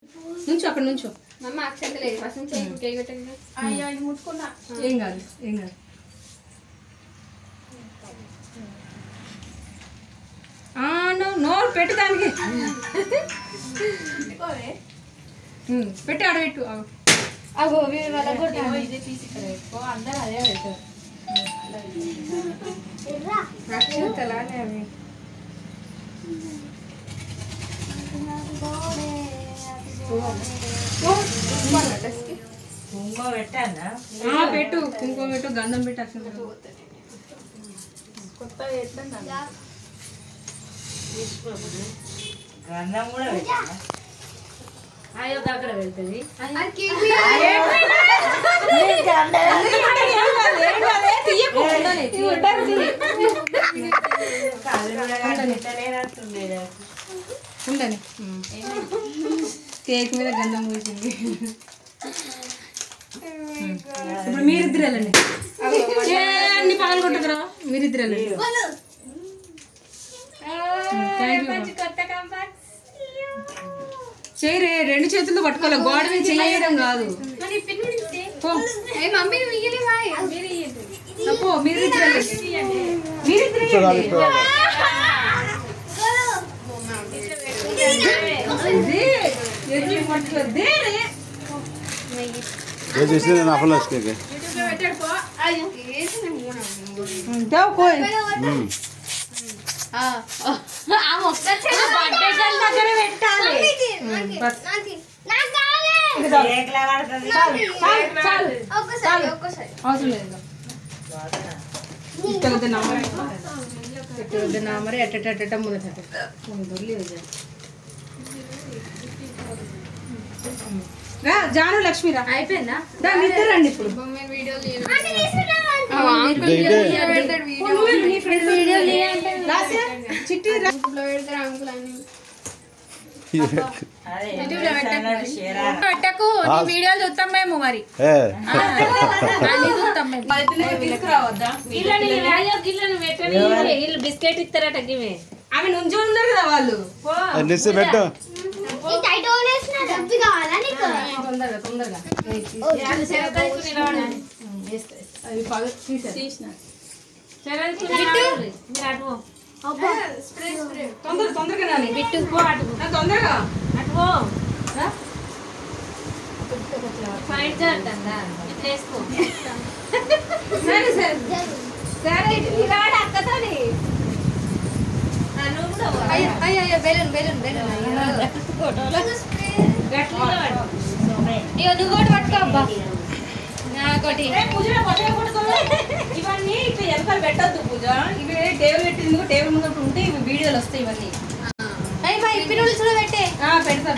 నుంచో అక్కడ నుంచో. మమ్మ అక్షంత లేదు ఫస్ట్ నుంచి కేక్ పెట్టండి. అయ్యో ఇది ముట్టుకున్నా. ఏం కాదు ఏం కాదు. నోరు పెట్టు దానికి. పెట్టి ఆడ పెట్టు. అగో వాళ్ళ కూడా ఇదే తీసి ఇక్కడ పెట్టుకో. అందరూ అదే పెడతారు. అక్షంతలానే అవి. కుంకుమ పెట్టానా? పెట్టు కుంకుమ పెట్టు గంధం పెట్టు అక్షంత. కొత్తగా ఎట్లా గంధం కూడా పెట్టానా? అయ్యో దగ్గర వెళ్తుంది. ఉండని కేక్ మీద గంధం పూసింది. ఇప్పుడు మీరిద్దరు వెళ్ళండి. అన్ని పగలు కొట్టుకురా. మీరిద్దరు వెళ్ళండి. చేయరే రెండు చేతుల్లో పట్టుకోవాలి. గోడ మీద చేయడం కాదు. మమ్మీ పో మీరిద్దరు మీరిద్దరు నామరే ఎట్ట ముందు జాను లక్ష్మి రా. అయిపోయిందా? నిద్రండి ఇప్పుడు. చిట్టి పెట్టకు వీడియోలు చూస్తాం మేము. మరి తీసుకురావద్దా? బిస్కెట్ ఇస్తారట. ఆమె నుంచో ఉన్నారు కదా వాళ్ళు. తొందరగా తొందరగా తొందరగా నాని బిట్టు తొందరగా ఫైట్ చేద్దా వేసుకో. సరే సరే సరే అక్కతోని అయ్యో బెలూన్ బెలూన్ బెలూన్ ఇక నువ్వు కూడా పట్టుకో. అబ్బా నాకోటి ఇవన్నీ ఇట్లా వెనకాల పెట్టద్దు పూజ. ఇవి టేబుల్ పెట్టింది. టేబుల్ ముందు ఉంటే ఇవి వీడియోలు వస్తాయి. ఇవన్నీ ఇప్పి నూడిల్స్ కూడా పెట్టే పెడతా.